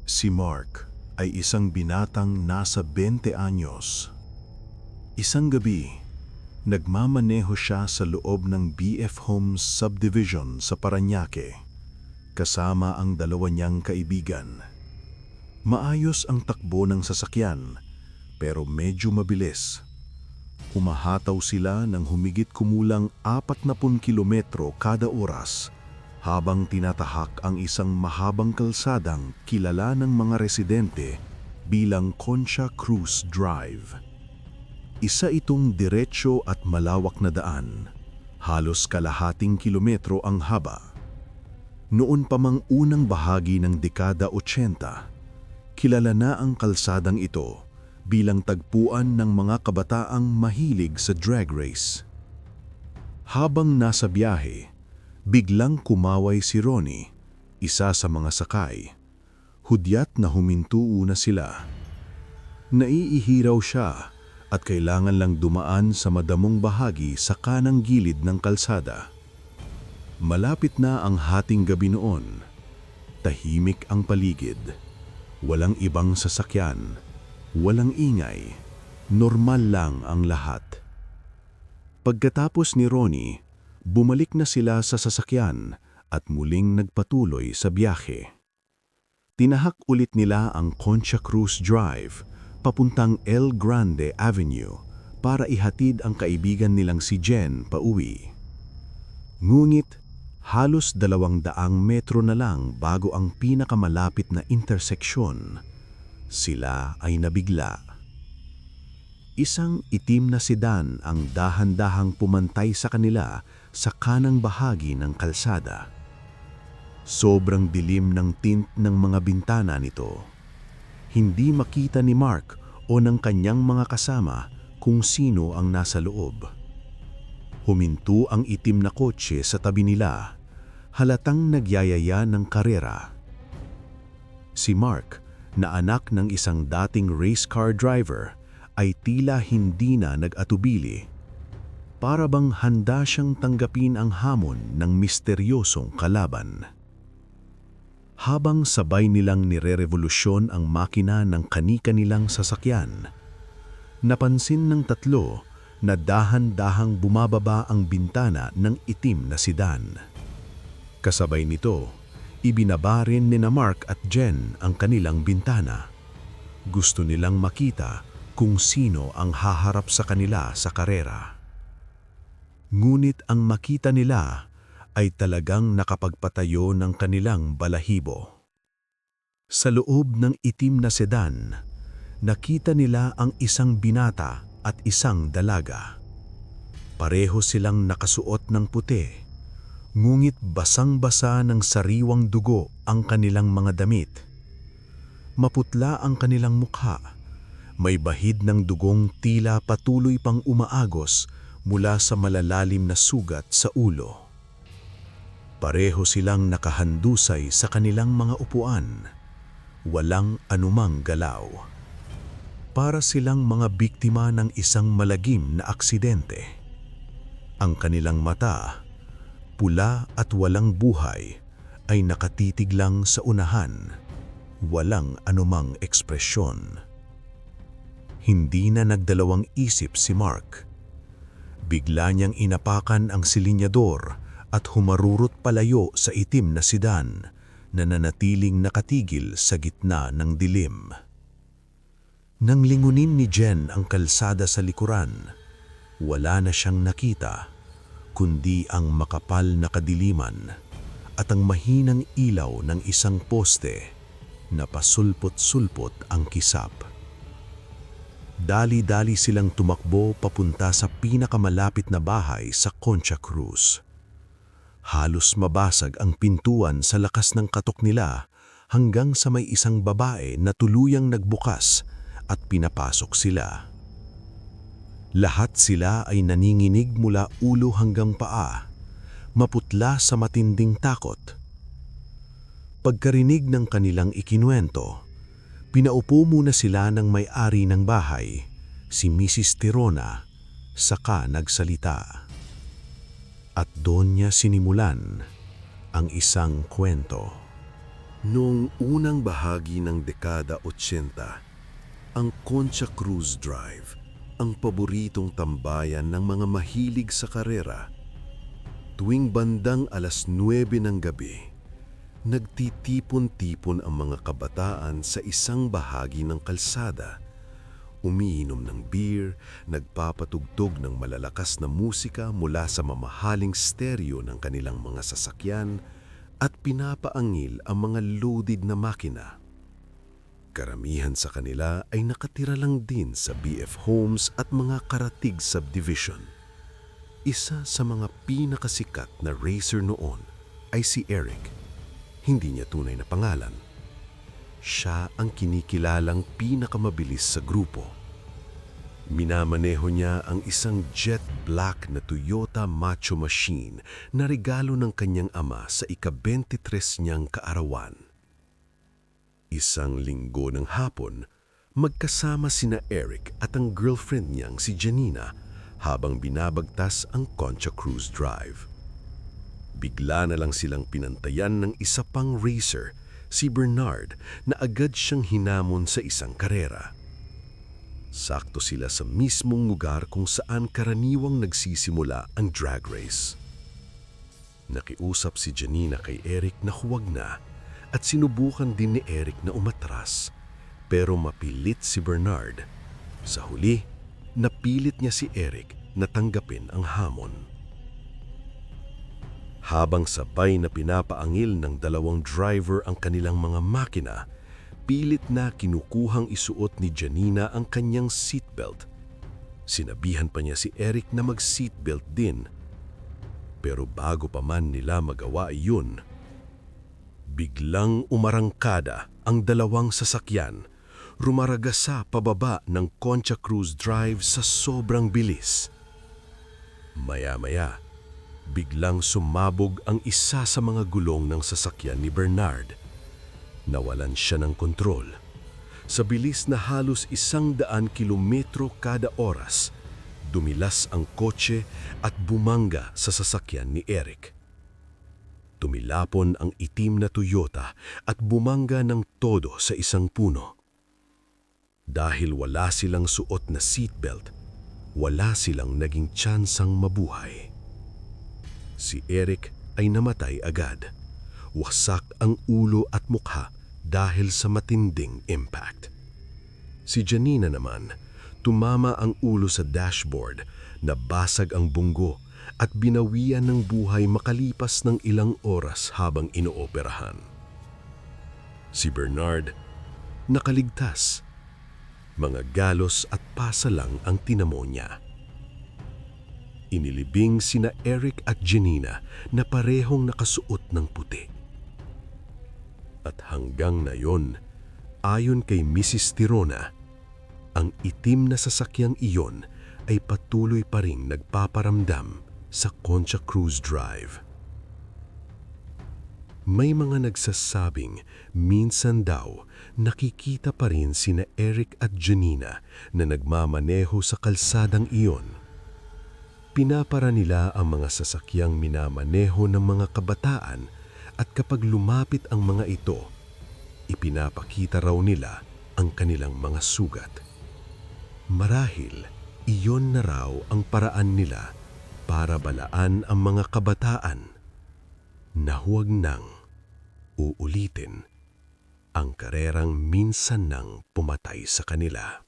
Si Mark ay isang binatang nasa 20 anyos. Isang gabi, nagmamaneho siya sa loob ng BF Homes Subdivision sa Parañaque, kasama ang dalawa niyang kaibigan. Maayos ang takbo ng sasakyan, pero medyo mabilis. Humahataw sila ng humigit kumulang 40 kilometro kada oras habang tinatahak ang isang mahabang kalsadang kilala ng mga residente bilang Concha Cruz Drive. Isa itong diretsyo at malawak na daan, halos kalahating kilometro ang haba. Noon pa mang unang bahagi ng dekada 80, kilala na ang kalsadang ito bilang tagpuan ng mga kabataang mahilig sa drag race. Habang nasa biyahe, biglang kumaway si Ronnie, isa sa mga sakay. Hudyat na huminto na sila. Naiihiraw siya at kailangan lang dumaan sa madamong bahagi sa kanang gilid ng kalsada. Malapit na ang hating gabi noon. Tahimik ang paligid. Walang ibang sasakyan. Walang ingay. Normal lang ang lahat. Pagkatapos ni Ronnie, bumalik na sila sa sasakyan at muling nagpatuloy sa biyahe. Tinahak ulit nila ang Concha Cruz Drive papuntang El Grande Avenue para ihatid ang kaibigan nilang si Jen pauwi. Ngunit halos 200 metro na lang bago ang pinakamalapit na interseksyon, sila ay nabigla. Isang itim na sedan ang dahan-dahang pumantay sa kanila sa kanang bahagi ng kalsada. Sobrang dilim ng tint ng mga bintana nito. Hindi makita ni Mark o ng kanyang mga kasama kung sino ang nasa loob. Huminto ang itim na kotse sa tabi nila, halatang nagyayaya ng karera. Si Mark, na anak ng isang dating race car driver, ay tila hindi na nag-atubili. Para bang handa siyang tanggapin ang hamon ng misteryosong kalaban. Habang sabay nilang nire-revolusyon ang makina ng kani-kanilang sasakyan, napansin ng tatlo na dahan-dahang bumababa ang bintana ng itim na sedan. Kasabay nito, ibinaba rin ni Mark at Jen ang kanilang bintana. Gusto nilang makita kung sino ang haharap sa kanila sa karera. Ngunit ang makita nila ay talagang nakapagpatayo ng kanilang balahibo. Sa loob ng itim na sedan, nakita nila ang isang binata at isang dalaga. Pareho silang nakasuot ng puti, ngunit basang-basa ng sariwang dugo ang kanilang mga damit. Maputla ang kanilang mukha, may bahid ng dugong tila patuloy pang umaagos mula sa malalalim na sugat sa ulo. Pareho silang nakahandusay sa kanilang mga upuan, walang anumang galaw. Para silang mga biktima ng isang malagim na aksidente. Ang kanilang mata, pula at walang buhay, ay nakatitig lang sa unahan, walang anumang ekspresyon. Hindi na nagdalawang isip si Mark. Bigla niyang inapakan ang silinyador at humarurot palayo sa itim na sedan na nanatiling nakatigil sa gitna ng dilim. Nang lingunin ni Jen ang kalsada sa likuran, wala na siyang nakita, kundi ang makapal na kadiliman at ang mahinang ilaw ng isang poste na pasulpot-sulpot ang kisap. Dali-dali silang tumakbo papunta sa pinakamalapit na bahay sa Concha Cruz. Halos mabasag ang pintuan sa lakas ng katok nila hanggang sa may isang babae na tuluyang nagbukas at pinapasok sila. Lahat sila ay naninginig mula ulo hanggang paa, maputla sa matinding takot. Pagkarinig ng kanilang ikinuwento, pinaupo muna sila ng may-ari ng bahay, si Mrs. Tirona, saka nagsalita. At doon niya sinimulan ang isang kwento. Noong unang bahagi ng dekada 80, ang Concha Cruz Drive ang paboritong tambayan ng mga mahilig sa karera. Tuwing bandang 9:00 ng gabi, nagtitipon-tipon ang mga kabataan sa isang bahagi ng kalsada. Umiinom ng beer, nagpapatugtog ng malalakas na musika mula sa mamahaling stereo ng kanilang mga sasakyan at pinapaangil ang mga loaded na makina. Karamihan sa kanila ay nakatira lang din sa BF Homes at mga karatig subdivision. Isa sa mga pinakasikat na racer noon ay si Eric. Hindi niya tunay na pangalan. Siya ang kinikilalang pinakamabilis sa grupo. Minamaneho niya ang isang jet black na Toyota Macho Machine na regalo ng kanyang ama sa ika-23 niyang kaarawan. Isang linggo ng hapon, magkasama sina Eric at ang girlfriend niyang si Janina habang binabagtas ang Concha Cruz Drive. Bigla na lang silang pinantayan ng isa pang racer, si Bernard, na agad siyang hinamon sa isang karera. Sakto sila sa mismong lugar kung saan karaniwang nagsisimula ang drag race. Nakiusap si Janina kay Eric na huwag na at sinubukan din ni Eric na umatras, pero mapilit si Bernard. Sa huli, napilit niya si Eric na tanggapin ang hamon. Habang sabay na pinapaangil ng dalawang driver ang kanilang mga makina, pilit na kinukuhang isuot ni Janina ang kanyang seatbelt. Sinabihan pa niya si Eric na mag-seatbelt din. Pero bago pa man nila magawa iyon, biglang umarangkada ang dalawang sasakyan, rumaragasa pababa ng Concha Cruz Drive sa sobrang bilis. Maya-maya, biglang sumabog ang isa sa mga gulong ng sasakyan ni Bernard. Nawalan siya ng kontrol. Sa bilis na halos 100 kilometro kada oras, dumilas ang kotse at bumangga sa sasakyan ni Eric. Tumilapon ang itim na Toyota at bumangga ng todo sa isang puno. Dahil wala silang suot na seatbelt, wala silang naging tsansang mabuhay. Si Eric ay namatay agad. Wasak ang ulo at mukha dahil sa matinding impact. Si Janina naman, tumama ang ulo sa dashboard, nabasag ang bunggo at binawian ng buhay makalipas ng ilang oras habang inooperahan. Si Bernard, nakaligtas. Mga galos at pasa lang ang tinamo niya. Inilibing sina Eric at Janina na parehong nakasuot ng puti. At hanggang ngayon, ayon kay Mrs. Tirona, ang itim na sasakyang iyon ay patuloy pa ring nagpaparamdam sa Concha Cruz Drive. May mga nagsasabing minsan daw nakikita pa rin sina Eric at Janina na nagmamaneho sa kalsadang iyon. Pinapara nila ang mga sasakyang minamaneho ng mga kabataan at kapag lumapit ang mga ito, ipinapakita raw nila ang kanilang mga sugat. Marahil, iyon na raw ang paraan nila para balaan ang mga kabataan na huwag nang uulitin ang karerang minsan nang pumatay sa kanila.